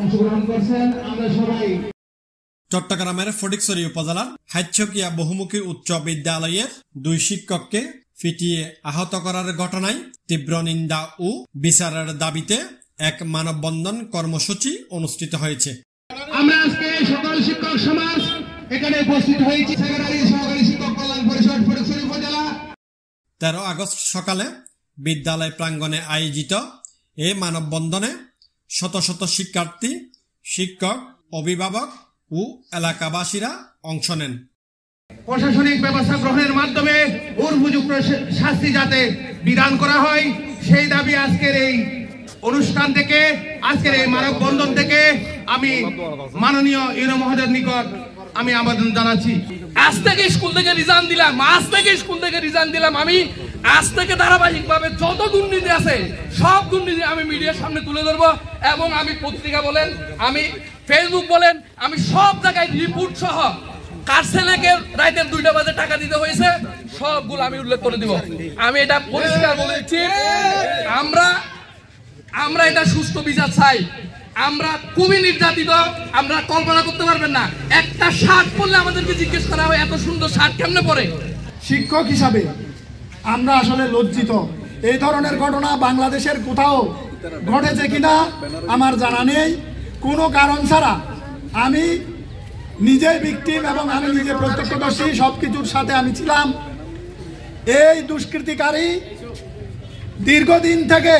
অংশগ্রহণ করছেন। আমরা সবাই চট্টগ্রামের ফটিকছড়ি উপজেলার হাইচ্ছকিয়া বহুমুখী উচ্চ বিদ্যালয়ের 2 শিক্ষককে পিটিয়ে আহত করার ঘটনায় তীব্র নিন্দা ও বিচারের দাবিতে এক মানববন্ধন কর্মসূচি অনুষ্ঠিত হয়েছে। আমরা আজকে সকল শিক্ষক সমাজ এখানে উপস্থিত হয়েছি। সেক্রেটারি সহকারী শিক্ষক কল্যাণ পরিষদ ফটিকছড়ি উপজেলা 13 আগস্ট সকালে বিদ্যালয় প্রাঙ্গণে আয়োজিত এই মানববন্ধনে শত শত শিক্ষার্থী, শিক্ষক, অভিভাবক ও এলাকাবাসীরা অংশ নেন। প্রশাসনিক ব্যবস্থা গ্রহণের মাধ্যমে উপযুক্ত শাস্তি যাতে বিধান করা হয় সেই দাবি আজকের এই অনুষ্ঠান থেকে, আজকের এই মানববন্ধন থেকে আমি মাননীয় ইউনো মহোদয়ের নিকট আমি আবেদন জানাচ্ছি। আজ থেকে স্কুল থেকে রিজাইন দিলাম। আমি আজ থেকে ধারাবাহিকভাবে যত দুর্নীতি আছে সব দুর্নীতি আমি মিডিয়ার সামনে তুলে ধরবো এবং আমি পত্রিকা বলেন, আমি ফেসবুক বলেন, আমি সব জায়গায় রিপোর্ট সহ কার ছেলেকে রাতের 2টা বাজে টাকা দিতে হয়েছে সবগুলো আমি উল্লেখ করে দিব। আমি এটা পরিষ্কার বলে দিচ্ছি, আমরা এটা সুস্থ বিচার চাই। আমরা খুবই নির্যাতিত, আমরা কল্পনা করতে পারবেন না। একটা শার্ট পরলে আমাদেরকে জিজ্ঞেস করা হয় এত সুন্দর শার্ট কেমনে পরে। শিক্ষক হিসাবে আমরা আসলে লজ্জিত। এই ধরনের ঘটনা বাংলাদেশের কোথাও ঘটেছে কিনা আমার জানা নেই। কোনো কারণ ছাড়া আমি নিজে ভিকটিম এবং আমি নিজে প্রত্যক্ষদর্শী, সবকিছুর সাথে আমি ছিলাম। এই দুষ্কৃতিকারী দীর্ঘদিন থেকে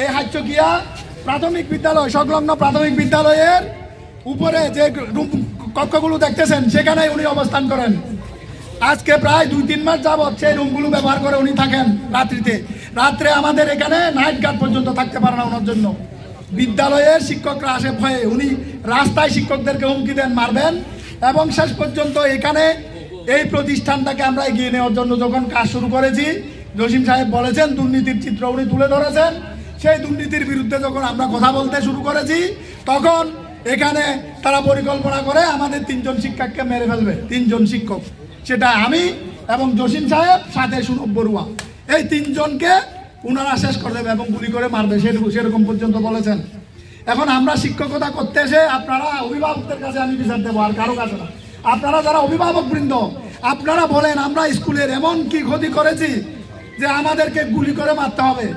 এই হাইচ্ছকিয়া প্রাথমিক বিদ্যালয় সংলগ্ন প্রাথমিক বিদ্যালয়ের উপরে যে কক্ষগুলো দেখতেছেন সেখানে উনি অবস্থান করেন। আজকে প্রায় 2-3 মাস যাবৎ সেই রুমগুলো ব্যবহার করে উনি থাকেন। রাত্রে আমাদের এখানে নাইট গার্ড পর্যন্ত থাকতে পারে না ওনার জন্য। বিদ্যালয়ের শিক্ষকরা আসে ভয়ে, উনি রাস্তায় শিক্ষকদেরকে হুমকি দেন, মারবেন। এবং শেষ পর্যন্ত এখানে এই প্রতিষ্ঠানটাকে আমরা এগিয়ে নেওয়ার জন্য যখন কাজ শুরু করেছি, জসিম সাহেব বলেছেন দুর্নীতির চিত্র উনি তুলে ধরেছেন। সেই দুর্নীতির বিরুদ্ধে যখন আমরা কথা বলতে শুরু করেছি তখন এখানে তারা পরিকল্পনা করে আমাদের 3 জন শিক্ষককে মেরে ফেলবে। 3 জন শিক্ষক, সেটা আমি এবং জসিম সাহেব সাথে সুনব বড়ুয়া, এই 3 জনকে উনারা শেষ করে দেবে এবং গুলি করে মারবে, সেরকম পর্যন্ত বলেছেন। এখন আমরা শিক্ষকতা করতে এসে আপনারা অভিভাবকদের কাছে আমি বিচার দেবো, আর কারো কাছে না। আপনারা যারা অভিভাবক বৃন্দ, আপনারা বলেন আমরা স্কুলের এমন কি ক্ষতি করেছি যে আমাদেরকে গুলি করে মারতে হবে?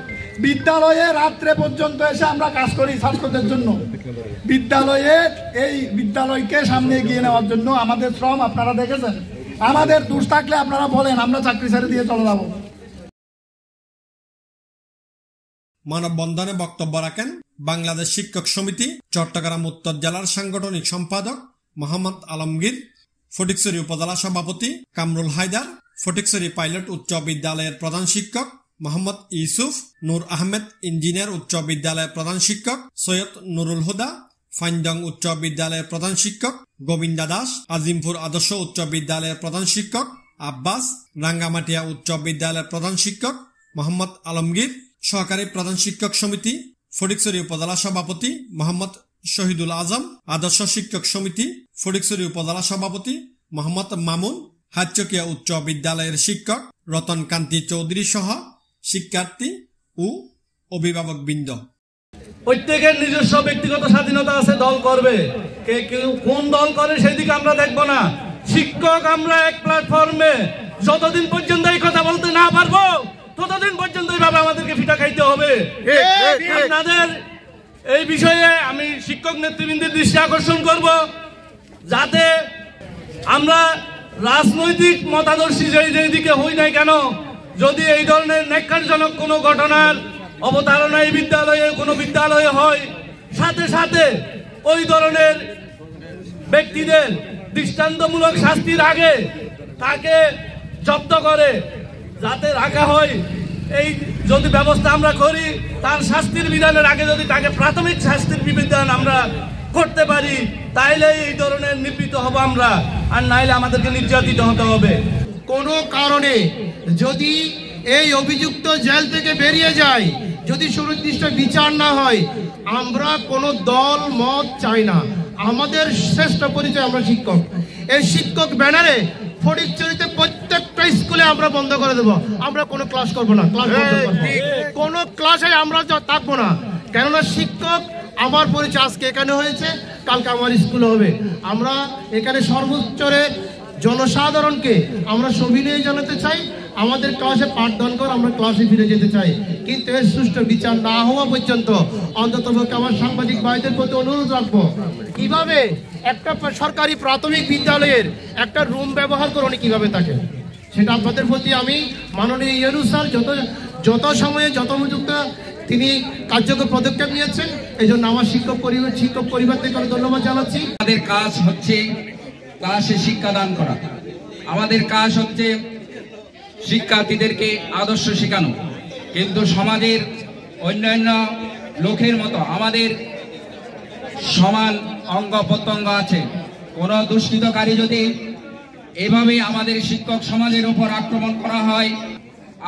বিদ্যালয়ে রাত্রে পর্যন্ত এসে আমরা কাজ করি ছাত্রদের জন্য। এই বিদ্যালয়কে সামনে এগিয়ে নেওয়ার জন্য আমাদের শ্রম আপনারা দেখেছেন। আমাদের দোষ থাকলে আপনারা বলেন, আমরা চাকরি ছেড়ে দিয়ে চলে যাব। মানববন্ধনে বক্তব্য রাখেন বাংলাদেশ শিক্ষক সমিতি চট্টগ্রাম উত্তর জেলার সাংগঠনিক সম্পাদক মোহাম্মদ আলমগীর, ফটিকছড়ি উপজেলা সভাপতি কামরুল হায়দার, ফটিকছড়ি পাইলট উচ্চ বিদ্যালয়ের প্রধান শিক্ষক মোহাম্মদ ইউসুফ, নূর আহমেদ ইঞ্জিনিয়ার উচ্চ বিদ্যালয়ের প্রধান শিক্ষক সৈয়দ নুরুল হুদা, ফাইনডং উচ্চ বিদ্যালয়ের প্রধান শিক্ষক গোবিন্দা দাস, আজিমপুর আদর্শ উচ্চ বিদ্যালয়ের প্রধান শিক্ষক আব্বাস, রাঙ্গামাটিয়া উচ্চ বিদ্যালয়ের প্রধান শিক্ষক মোহাম্মদ আলমগীর, সহকারী প্রধান শিক্ষক সমিতি ফটিকছড়ি উপজেলা সভাপতি মোহাম্মদ শহীদুল আজম, আদর্শ শিক্ষক সমিতি ফটিকছড়ি উপজেলা সভাপতি মোহাম্মদ মামুন, হাইচ্ছকিয়া উচ্চ বিদ্যালয়ের শিক্ষক রতন কান্তি চৌধুরী সহ শিক্ষার্থী ও অভিভাবক বৃন্দ। প্রত্যেকের নিজস্ব ব্যক্তিগত স্বাধীনতা আছে, দল করবে, কোন দল করে সেদিকে আমরা দেখবো না। শিক্ষক আমরা এক প্ল্যাটফর্মে যতদিন পর্যন্ত এই কথা বলতে না পারবো ততদিন পর্যন্ত এইভাবে আমাদেরকে ফিটা খাইতে হবে। আপনাদের এই বিষয়ে আমি শিক্ষক নেতৃবৃন্দের দৃষ্টি আকর্ষণ করব, যাতে আমরা রাজনৈতিক মতাদর্শী যেই দিকে হই নাই কেন, যদি এই ধরনের ন্যাক্কারজনক কোনো ঘটনার অবতারণা এই বিদ্যালয়ে কোনো বিদ্যালয়ে হয়, সাথে সাথে ওই ধরনের ব্যক্তিদের দৃষ্টান্তমূলক শাস্তির আগে তাকে জব্দ করে যাতে রাখা হয়। এই যদি ব্যবস্থা আমরা করি, তার শাস্তির বিধানের আগে যদি তাকে প্রাথমিক শাস্তির বিধান আমরা করতে পারি, তাইলে এই ধরনের নিবৃত্ত হব আমরা, আর নাইলে আমাদেরকে নির্যাতিত হতে হবে। কোনো কারণে যদি এই অভিযুক্ত জেল থেকে বেরিয়ে যায়, যদি সুনির্দিষ্ট বিচার না হয়, আমরা কোনো দল মত চাই না। আমাদের শ্রেষ্ঠ পরিচয় আমরা শিক্ষক। এই শিক্ষক ব্যানারে ফটিকছড়িতে প্রত্যেকটা স্কুলে আমরা বন্ধ করে দেব। আমরা কোনো ক্লাস করবো না, কোনো ক্লাসে আমরা থাকবো না। কেননা শিক্ষক আমার পরিচয় আজকে এখানে হয়েছে, কালকে আমার স্কুলে হবে। আমরা এখানে সর্বোচ্চরে জনসাধারণকে আমরা সবিনয় জানাতে চাই, আমাদের ক্লাসে পাঠদান করে আমরা ক্লাসে ফিরে যেতে চাই, কিন্তু এর সুষ্ঠু বিচার না হওয়া পর্যন্ত অন্ততপক্ষে আমার সাংবাদিক ভাইদের প্রতি অনুরোধ রাখবো, কিভাবে একটা সরকারি প্রাথমিক বিদ্যালয়ের একটা রুম ব্যবহার করুন কিভাবে থাকে, সেটা আপনাদের প্রতি আমি মাননীয় ইউনূস স্যার যত সময়ে যত উপযুক্ত তিনি কার্যকর পদক্ষেপ নিয়েছেন, এই জন্য আমার শিক্ষক পরিবার থেকে আমি ধন্যবাদ জানাচ্ছি। আমাদের কাজ হচ্ছে ক্লাসে শিক্ষাদান করা, আমাদের কাজ হচ্ছে শিক্ষার্থীদেরকে আদর্শ শেখানো, কিন্তু সমাজের অন্যান্য লোকের মতো আমাদের সমান অঙ্গ প্রত্যঙ্গ আছে। কোনো দুষ্কৃতকারী যদি এভাবে আমাদের শিক্ষক সমাজের উপর আক্রমণ করা হয়,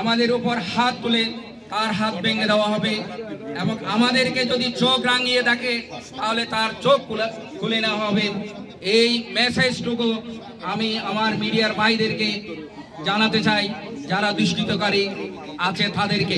আমাদের উপর হাত তুলে তার হাত ভেঙে দেওয়া হবে, এবং আমাদেরকে যদি চোখ রাঙিয়ে দেখে তাহলে তার চোখ খুলে নেওয়া হবে। এই মেসেজটুকু আমি আমার মিডিয়ার ভাইদেরকে জানাতে চাই, যারা দুষ্কৃতকারী আছে তাদেরকে।